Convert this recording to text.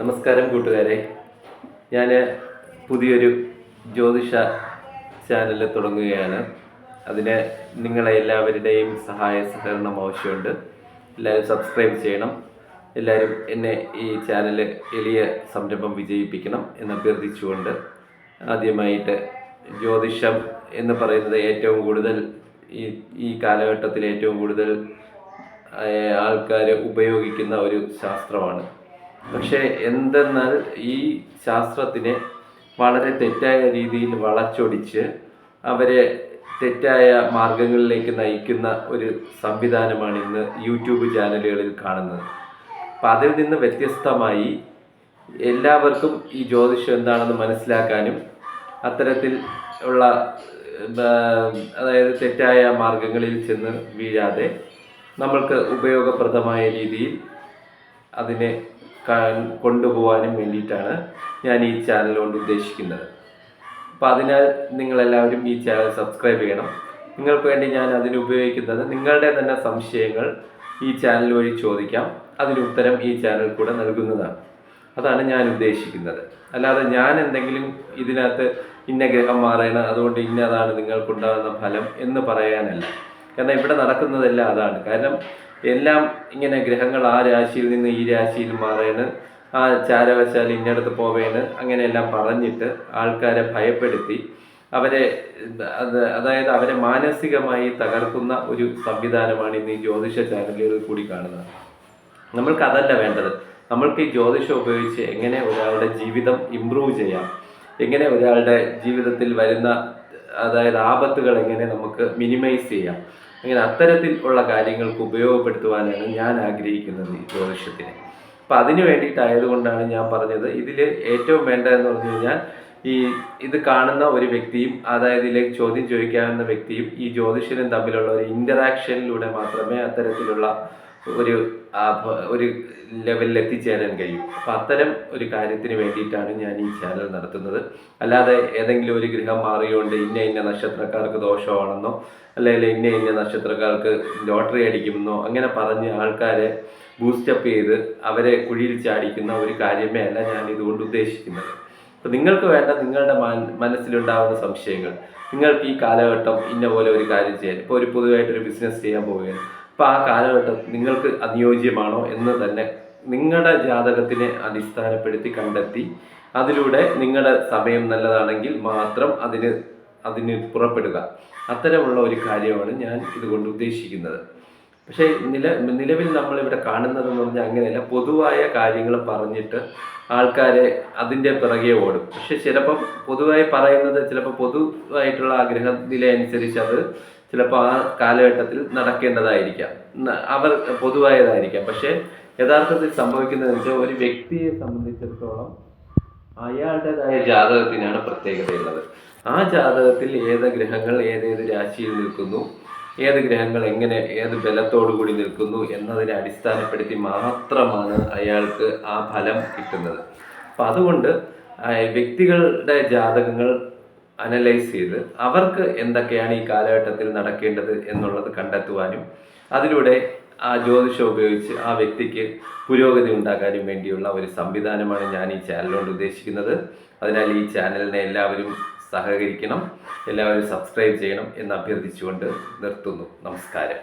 നമസ്കാരം കൂട്ടുകാരെ. ഞാൻ പുതിയൊരു ജ്യോതിഷ ചാനൽ തുടങ്ങുകയാണ്. അതിന് നിങ്ങളെ എല്ലാവരുടെയും സഹായ സഹകരണം ആവശ്യമുണ്ട്. എല്ലാവരും സബ്സ്ക്രൈബ് ചെയ്യണം. എല്ലാവരും എന്നെ ഈ ചാനൽ എളിയ സംരംഭം വിജയിപ്പിക്കണം എന്ന് അഭ്യർത്ഥിച്ചുകൊണ്ട്, ആദ്യമായിട്ട് ജ്യോതിഷം എന്ന് പറയുന്നത് ഏറ്റവും കൂടുതൽ ഈ കാലഘട്ടത്തിൽ ഏറ്റവും കൂടുതൽ ആൾക്കാർ ഉപയോഗിക്കുന്ന ഒരു ശാസ്ത്രമാണ്. പക്ഷേ എന്തെന്നാൽ ഈ ശാസ്ത്രത്തിനെ വളരെ തെറ്റായ രീതിയിൽ വളച്ചൊടിച്ച് അവരെ തെറ്റായ മാർഗങ്ങളിലേക്ക് നയിക്കുന്ന ഒരു സംവിധാനമാണ് ഇന്ന് യൂട്യൂബ് ചാനലുകളിൽ കാണുന്നത്. അപ്പം അതിൽ നിന്ന് വ്യത്യസ്തമായി എല്ലാവർക്കും ഈ ജ്യോതിഷം എന്താണെന്ന് മനസ്സിലാക്കാനും അത്തരത്തിൽ ഉള്ള അതായത് തെറ്റായ മാർഗങ്ങളിൽ ചെന്ന് വീഴാതെ നമ്മൾക്ക് ഉപയോഗപ്രദമായ രീതിയിൽ അതിനെ കൊണ്ടുപോകാനും വേണ്ടിയിട്ടാണ് ഞാൻ ഈ ചാനൽ കൊണ്ട് ഉദ്ദേശിക്കുന്നത്. അപ്പോൾ അതിനാൽ നിങ്ങളെല്ലാവരും ഈ ചാനൽ സബ്സ്ക്രൈബ് ചെയ്യണം. നിങ്ങൾക്ക് വേണ്ടി ഞാൻ അതിന് ഉപയോഗിക്കുന്നത് നിങ്ങളുടെ തന്നെ സംശയങ്ങൾ ഈ ചാനൽ വഴി ചോദിക്കാം. അതിന് ഉത്തരം ഈ ചാനൽ കൂടെ നൽകുന്നതാണ്. അതാണ് ഞാൻ ഉദ്ദേശിക്കുന്നത്. അല്ലാതെ ഞാൻ എന്തെങ്കിലും ഇതിനകത്ത് ഇന്ന ഗ്രഹം മാറണം, അതുകൊണ്ട് ഇന്നതാണ് നിങ്ങൾക്കുണ്ടാകുന്ന ഫലം എന്ന് പറയാനല്ല. കാരണം ഇവിടെ നടക്കുന്നതെല്ലാം അതാണ്. കാരണം എല്ലാം ഇങ്ങനെ ഗ്രഹങ്ങൾ ആ രാശിയിൽ നിന്ന് ഈ രാശിയിൽ മാറേണ്, ആ ചാരവശാൽ ഇന്നടത്ത് പോവേണ്, അങ്ങനെയെല്ലാം പറഞ്ഞിട്ട് ആൾക്കാരെ ഭയപ്പെടുത്തി അവരെ അതായത് അവരെ മാനസികമായി തകർക്കുന്ന ഒരു സംവിധാനമാണ് ഇന്ന് ഈ ജ്യോതിഷ ചാനലുകളിൽ കൂടി കാണുന്നത്. നമ്മൾക്ക് അതല്ല വേണ്ടത്. നമ്മൾക്ക് ഈ ജ്യോതിഷം ഉപയോഗിച്ച് എങ്ങനെ ഒരാളുടെ ജീവിതം ഇമ്പ്രൂവ് ചെയ്യാം, എങ്ങനെ ഒരാളുടെ ജീവിതത്തിൽ വരുന്ന അതായത് ആപത്തുകൾ എങ്ങനെ നമുക്ക് മിനിമൈസ് ചെയ്യാം, അങ്ങനെ അത്തരത്തിൽ ഉള്ള കാര്യങ്ങൾക്ക് ഉപയോഗപ്പെടുത്തുവാനാണ് ഞാൻ ആഗ്രഹിക്കുന്നത് ഈ ജ്യോതിഷത്തിനെ. അപ്പം അതിന് വേണ്ടിയിട്ടായതുകൊണ്ടാണ് ഞാൻ പറഞ്ഞത് ഇതിൽ ഏറ്റവും വേണ്ടതെന്ന് പറഞ്ഞു കഴിഞ്ഞാൽ ഇത് കാണുന്ന ഒരു വ്യക്തിയും അതായത് ഇതിലേക്ക് ചോദ്യം ചോദിക്കാവുന്ന വ്യക്തിയും ഈ ജ്യോതിഷനും തമ്മിലുള്ള ഒരു ഇൻ്ററാക്ഷനിലൂടെ മാത്രമേ അത്തരത്തിലുള്ള ഒരു ലെവലിൽ എത്തിച്ചേരാൻ കഴിയും. അപ്പം അത്തരം ഒരു കാര്യത്തിന് വേണ്ടിയിട്ടാണ് ഞാൻ ഈ ചാനൽ നടത്തുന്നത്. അല്ലാതെ ഏതെങ്കിലും ഒരു ഗ്രഹം മാറിയോണ്ട് ഇന്ന നക്ഷത്രക്കാർക്ക് ദോഷമാണെന്നോ അല്ലെങ്കിൽ ഇന്ന നക്ഷത്രക്കാർക്ക് ലോട്ടറി അടിക്കുമെന്നോ അങ്ങനെ പറഞ്ഞ് ആൾക്കാരെ ബൂസ്റ്റപ്പ് ചെയ്ത് അവരെ കുഴിയിൽ ചാടിക്കുന്ന ഒരു കാര്യമേ അല്ല ഞാൻ ഇതുകൊണ്ട് ഉദ്ദേശിക്കുന്നത്. അപ്പം നിങ്ങൾക്ക് വേണ്ട നിങ്ങളുടെ മനസ്സിലുണ്ടാകുന്ന സംശയങ്ങൾ, നിങ്ങൾക്ക് ഈ കാലഘട്ടം ഇന്ന പോലെ ഒരു കാര്യം ചെയ്യാൻ, ഇപ്പോൾ ഒരു പുതുതായിട്ടൊരു ബിസിനസ് ചെയ്യാൻ പോവുകയാണ്, അപ്പോൾ ആ കാലഘട്ടം നിങ്ങൾക്ക് അനുയോജ്യമാണോ എന്ന് തന്നെ നിങ്ങളുടെ ജാതകത്തിനെ അടിസ്ഥാനപ്പെടുത്തി കണ്ടെത്തി അതിലൂടെ നിങ്ങളുടെ സമയം നല്ലതാണെങ്കിൽ മാത്രം അതിന് പുറപ്പെടുക. അത്തരമുള്ള ഒരു കാര്യമാണ് ഞാൻ ഇതുകൊണ്ട് ഉദ്ദേശിക്കുന്നത്. പക്ഷേ നിലവിൽ നമ്മളിവിടെ കാണുന്നതെന്ന് പറഞ്ഞാൽ അങ്ങനെയല്ല. പൊതുവായ കാര്യങ്ങൾ പറഞ്ഞിട്ട് ആൾക്കാരെ അതിൻ്റെ പിറകെ ഓടും. പക്ഷെ ചിലപ്പം പൊതുവായി പറയുന്നത് ചിലപ്പോൾ പൊതുവായിട്ടുള്ള ആഗ്രഹ നില അനുസരിച്ച് അത് ചിലപ്പോൾ ആ കാലഘട്ടത്തിൽ നടക്കേണ്ടതായിരിക്കാം, അവർ പൊതുവായതായിരിക്കാം. പക്ഷേ യഥാർത്ഥത്തിൽ സംഭവിക്കുന്നതെന്ന് വെച്ചാൽ ഒരു വ്യക്തിയെ സംബന്ധിച്ചിടത്തോളം അയാളുടേതായ ജാതകത്തിനാണ് പ്രത്യേകതയുള്ളത്. ആ ജാതകത്തിൽ ഏത് ഗ്രഹങ്ങൾ ഏതേത് രാശിയിൽ നിൽക്കുന്നു, ഏത് ഗ്രഹങ്ങൾ എങ്ങനെ ഏത് ബലത്തോടു കൂടി നിൽക്കുന്നു എന്നതിനെ അടിസ്ഥാനപ്പെടുത്തി മാത്രമാണ് അയാൾക്ക് ആ ഫലം കിട്ടുന്നത്. അപ്പം അതുകൊണ്ട് വ്യക്തികളുടെ ജാതകങ്ങൾ അനലൈസ് ചെയ്ത് അവർക്ക് എന്തൊക്കെയാണ് ഈ കാലഘട്ടത്തിൽ നടക്കേണ്ടത് എന്നുള്ളത് കണ്ടെത്തുവാനും അതിലൂടെ ആ ജ്യോതിഷം ഉപയോഗിച്ച് ആ വ്യക്തിക്ക് പുരോഗതി ഉണ്ടാക്കാനും വേണ്ടിയുള്ള ഒരു സംവിധാനമാണ് ഞാൻ ഈ ചാനലിനോട് ഉദ്ദേശിക്കുന്നത്. അതിനാൽ ഈ ചാനലിനെ എല്ലാവരും സഹകരിക്കണം, എല്ലാവരും സബ്സ്ക്രൈബ് ചെയ്യണം എന്ന് അഭ്യർത്ഥിച്ചുകൊണ്ട് നിർത്തുന്നു. നമസ്കാരം.